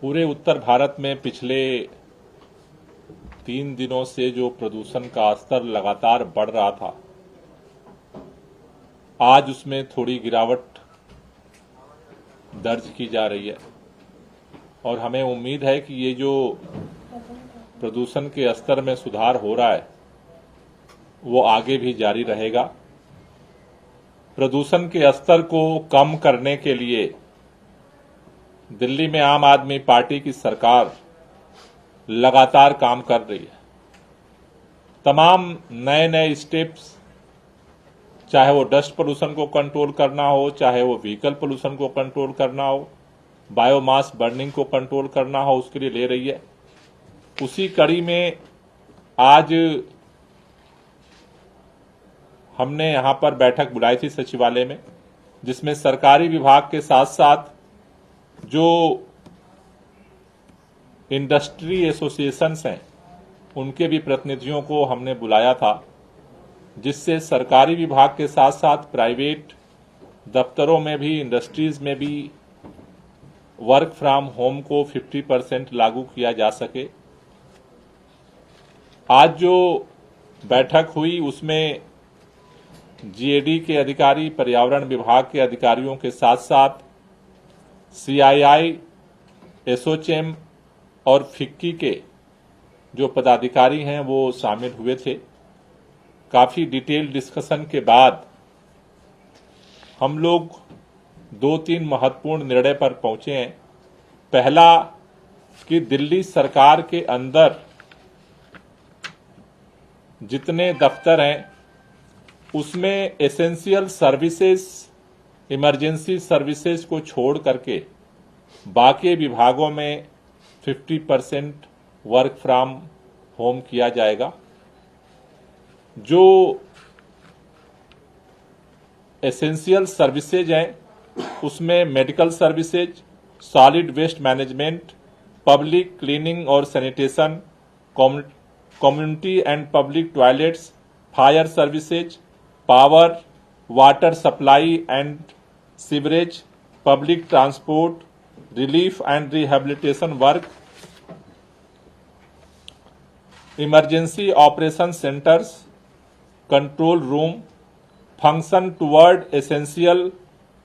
पूरे उत्तर भारत में पिछले 3 दिनों से जो प्रदूषण का स्तर लगातार बढ़ रहा था, आज उसमें थोड़ी गिरावट दर्ज की जा रही है और हमें उम्मीद है कि ये जो प्रदूषण के स्तर में सुधार हो रहा है वो आगे भी जारी रहेगा। प्रदूषण के स्तर को कम करने के लिए दिल्ली में आम आदमी पार्टी की सरकार लगातार काम कर रही है। तमाम नए नए स्टेप्स, चाहे वो डस्ट पोल्यूशन को कंट्रोल करना हो, चाहे वो व्हीकल पोल्यूशन को कंट्रोल करना हो, बायोमास बर्निंग को कंट्रोल करना हो, उसके लिए ले रही है। उसी कड़ी में आज हमने यहां पर बैठक बुलाई थी सचिवालय में, जिसमें सरकारी विभाग के साथ साथ जो इंडस्ट्री एसोसिएशंस हैं उनके भी प्रतिनिधियों को हमने बुलाया था, जिससे सरकारी विभाग के साथ साथ प्राइवेट दफ्तरों में भी, इंडस्ट्रीज में भी वर्क फ्रॉम होम को 50% लागू किया जा सके। आज जो बैठक हुई उसमें जीएडी के अधिकारी, पर्यावरण विभाग के अधिकारियों के साथ साथ सीआईआई, एसोचैम और फिक्की के जो पदाधिकारी हैं वो शामिल हुए थे। काफी डिटेल डिस्कशन के बाद हम लोग 2-3 महत्वपूर्ण निर्णय पर पहुंचे हैं। पहला कि दिल्ली सरकार के अंदर जितने दफ्तर हैं उसमें एसेंशियल सर्विसेज, इमरजेंसी सर्विसेज को छोड़ करके बाकी विभागों में 50% वर्क फ्रॉम होम किया जाएगा। जो एसेंशियल सर्विसेज हैं उसमें medical services, solid waste management, public cleaning और sanitation, community and public toilets, fire services, power, water supply and sewerage, public transport, relief and rehabilitation work, emergency operation centres, control room, function toward essential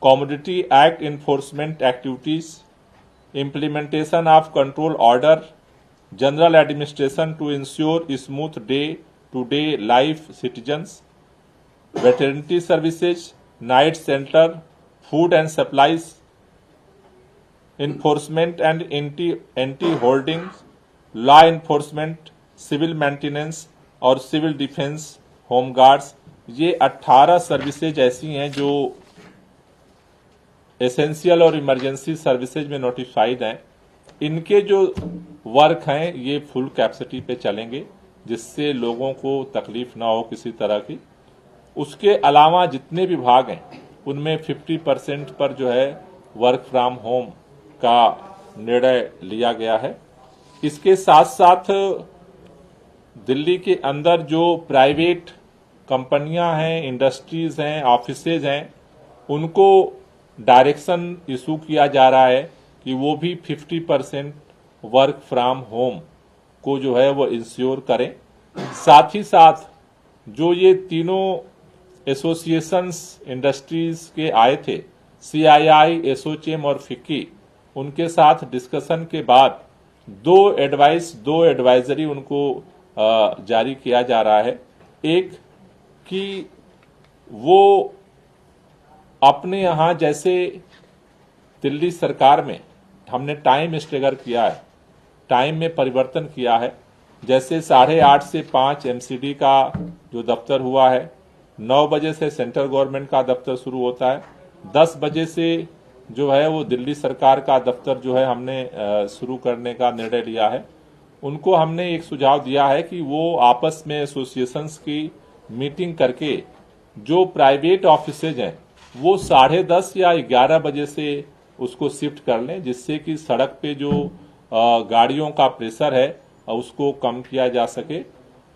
commodity act enforcement activities, implementation of control order, general administration to ensure smooth day-to-day life citizens, veterinary services, night center, food and supplies, enforcement and anti-hoarding, law enforcement, civil maintenance और civil defence, home guards, ये 18 services ऐसी हैं जो essential और emergency services में notified हैं। इनके जो वर्क हैं ये फुल कैपेसिटी पे चलेंगे, जिससे लोगों को तकलीफ ना हो किसी तरह की। उसके अलावा जितने विभाग हैं उनमें 50% पर जो है वर्क फ्रॉम होम का निर्णय लिया गया है। इसके साथ साथ दिल्ली के अंदर जो प्राइवेट कंपनियां हैं, इंडस्ट्रीज हैं, ऑफिसेज हैं, उनको डायरेक्शन इशू किया जा रहा है कि वो भी 50% वर्क फ्रॉम होम को जो है वो इंश्योर करें। साथ ही साथ जो ये तीनों एसोसिएशंस इंडस्ट्रीज के आए थे, सीआईआई, एसोचैम और फिक्की, उनके साथ डिस्कशन के बाद दो एडवाइजरी उनको जारी किया जा रहा है। एक कि वो अपने यहां, जैसे दिल्ली सरकार में हमने टाइम स्टेगर किया है, टाइम में परिवर्तन किया है। जैसे 8:30 से 5 एमसीडी का जो दफ्तर हुआ है, 9 बजे से सेंट्रल गवर्नमेंट का दफ्तर शुरू होता है, 10 बजे से जो है वो दिल्ली सरकार का दफ्तर जो है हमने शुरू करने का निर्णय लिया है। उनको हमने एक सुझाव दिया है कि वो आपस में एसोसिएशंस की मीटिंग करके जो प्राइवेट ऑफिसेज हैं वो 10:30 या 11 बजे से उसको शिफ्ट कर लें, जिससे कि सड़क पे जो गाड़ियों का प्रेशर है उसको कम किया जा सके।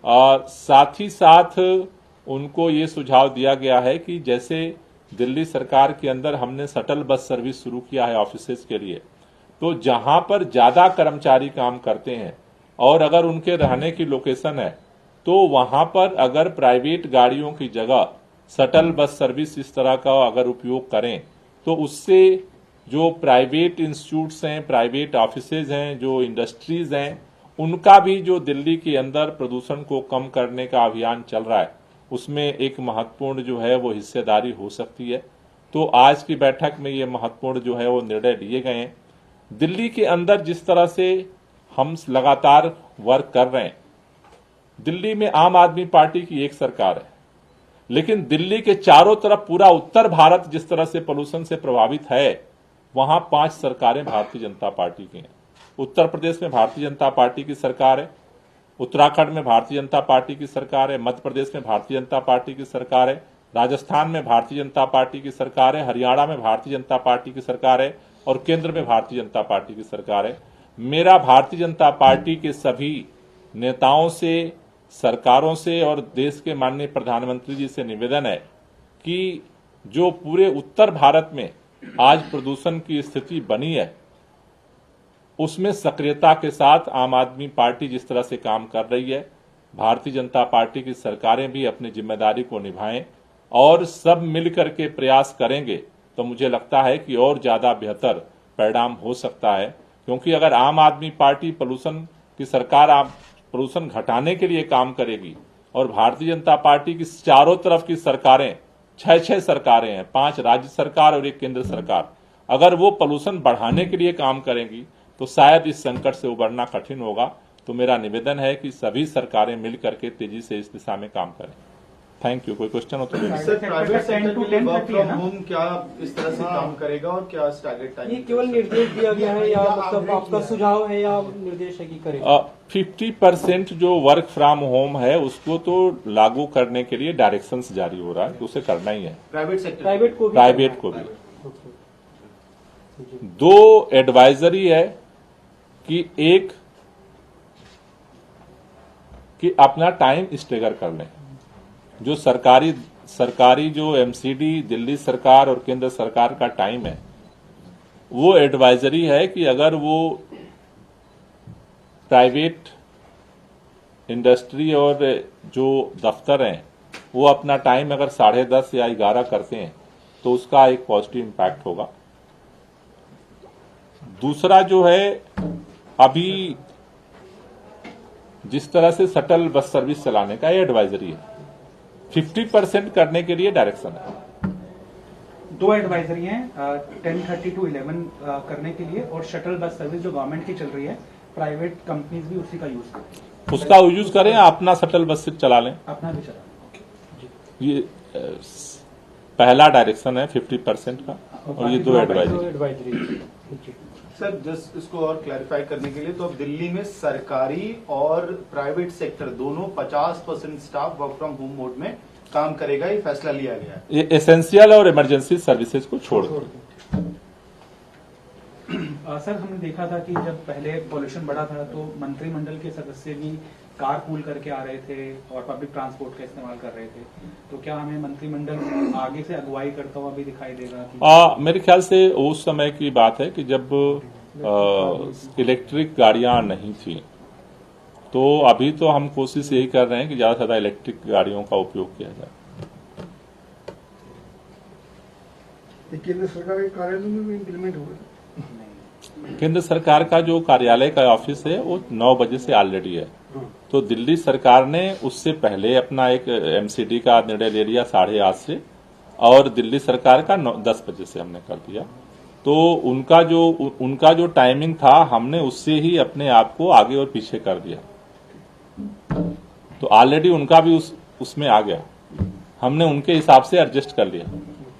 और साथ ही साथ उनको ये सुझाव दिया गया है कि जैसे दिल्ली सरकार के अंदर हमने शटल बस सर्विस शुरू किया है ऑफिसेज के लिए, तो जहां पर ज्यादा कर्मचारी काम करते हैं और अगर उनके रहने की लोकेशन है तो वहां पर अगर प्राइवेट गाड़ियों की जगह शटल बस सर्विस इस तरह का अगर उपयोग करें तो उससे जो प्राइवेट इंस्टीट्यूट्स हैं, प्राइवेट ऑफिसेज हैं, जो इंडस्ट्रीज हैं, उनका भी जो दिल्ली के अंदर प्रदूषण को कम करने का अभियान चल रहा है उसमें एक महत्वपूर्ण जो है वो हिस्सेदारी हो सकती है। तो आज की बैठक में ये महत्वपूर्ण जो है वो निर्णय लिए गए हैं। दिल्ली के अंदर जिस तरह से हम लगातार वर्क कर रहे हैं, दिल्ली में आम आदमी पार्टी की एक सरकार है, लेकिन दिल्ली के चारों तरफ पूरा उत्तर भारत जिस तरह से पोल्यूशन से प्रभावित है, वहां 5 सरकारें भारतीय जनता पार्टी की हैं। उत्तर प्रदेश में भारतीय जनता पार्टी की सरकार है, उत्तराखंड में भारतीय जनता पार्टी की सरकार है, मध्य प्रदेश में भारतीय जनता पार्टी की सरकार है, राजस्थान में भारतीय जनता पार्टी की सरकार है, हरियाणा में भारतीय जनता पार्टी की सरकार है और केंद्र में भारतीय जनता पार्टी की सरकार है। मेरा भारतीय जनता पार्टी के सभी नेताओं से, सरकारों से और देश के माननीय प्रधानमंत्री जी से निवेदन है कि जो पूरे उत्तर भारत में आज प्रदूषण की स्थिति बनी है उसमें सक्रियता के साथ आम आदमी पार्टी जिस तरह से काम कर रही है, भारतीय जनता पार्टी की सरकारें भी अपनी जिम्मेदारी को निभाएं और सब मिलकर के प्रयास करेंगे तो मुझे लगता है कि और ज्यादा बेहतर परिणाम हो सकता है। क्योंकि अगर आम आदमी पार्टी पोल्यूशन की सरकार प्रदूषण घटाने के लिए काम करेगी और भारतीय जनता पार्टी की चारों तरफ की सरकारें, 6 सरकारें हैं, 5 राज्य सरकार और 1 केंद्र सरकार, अगर वो पोल्यूशन बढ़ाने के लिए काम करेंगी तो शायद इस संकट से उबरना कठिन होगा। तो मेरा निवेदन है कि सभी सरकारें मिलकर के तेजी से इस दिशा में काम करें। Thank you. कोई क्वेश्चन हो तो सर, प्राइवेट सेक्टर के लिए वर्क फ्रॉम होम क्या इस तरह से काम करेगा और क्या स्टार्टेड टाइम? ये केवल निर्देश दिया गया है या मतलब आपका सुझाव है या निर्देश है कि करेगा? 50% जो वर्क फ्रॉम होम है उसको तो लागू करने के लिए डायरेक्शंस जारी हो रहा है, तो उसे करना ही है। प्राइवेट सेक्टर, प्राइवेट को भी 2 एडवाइजरी है कि एक कि अपना टाइम स्टेगर कर लें। जो सरकारी जो एमसीडी दिल्ली सरकार और केंद्र सरकार का टाइम है वो एडवाइजरी है कि अगर वो प्राइवेट इंडस्ट्री और जो दफ्तर हैं वो अपना टाइम अगर 10:30 या 11 करते हैं तो उसका एक पॉजिटिव इम्पैक्ट होगा। दूसरा जो है, अभी जिस तरह से शटल बस सर्विस चलाने का ये एडवाइजरी है, 50% करने के लिए डायरेक्शन है। 2 एडवाइजरी हैं, 10:30 to 11 करने के लिए, और शटल बस सर्विस जो गवर्नमेंट की चल रही है, प्राइवेट कंपनीज भी उसी का यूज करें। उसका यूज करें, अपना शटल बस चला लें, अपना भी चला। ये पहला डायरेक्शन है 50% का, और ये 2 एडवाइजरी। सर, जस्ट इसको और क्लैरिफाई करने के लिए, तो अब दिल्ली में सरकारी और प्राइवेट सेक्टर दोनों 50% staff work from home mode में काम करेगा, ये फैसला लिया गया है। ये एसेंशियल और इमरजेंसी सर्विसेज को छोड़ सर, हमने देखा था कि जब पहले पॉल्यूशन बढ़ा था तो मंत्रिमंडल के सदस्य भी कार पूल करके आ रहे थे और पब्लिक ट्रांसपोर्ट का इस्तेमाल कर रहे थे, तो क्या हमें मंत्रिमंडल आगे से अगुवाई करता हुआ भी दिखाई देगा? मेरे ख्याल से उस समय की बात है कि जब इलेक्ट्रिक गाड़ियां नहीं थी, तो अभी तो हम कोशिश यही कर रहे हैं कि ज्यादा से ज्यादा इलेक्ट्रिक गाड़ियों का उपयोग किया जाए। केंद्र सरकार के कार्यालय में भी इम्प्लीमेंट होगा? केंद्र सरकार का जो कार्यालय का ऑफिस है वो 9 बजे से ऑलरेडी है, तो दिल्ली सरकार ने उससे पहले अपना एक एमसीडी का निर्णय ले लिया 8:30 से, और दिल्ली सरकार का 10 बजे से हमने कर दिया। तो उनका जो टाइमिंग था हमने उससे ही अपने आप को आगे और पीछे कर दिया, तो ऑलरेडी उनका भी उसमें आ गया, हमने उनके हिसाब से एडजस्ट कर लिया।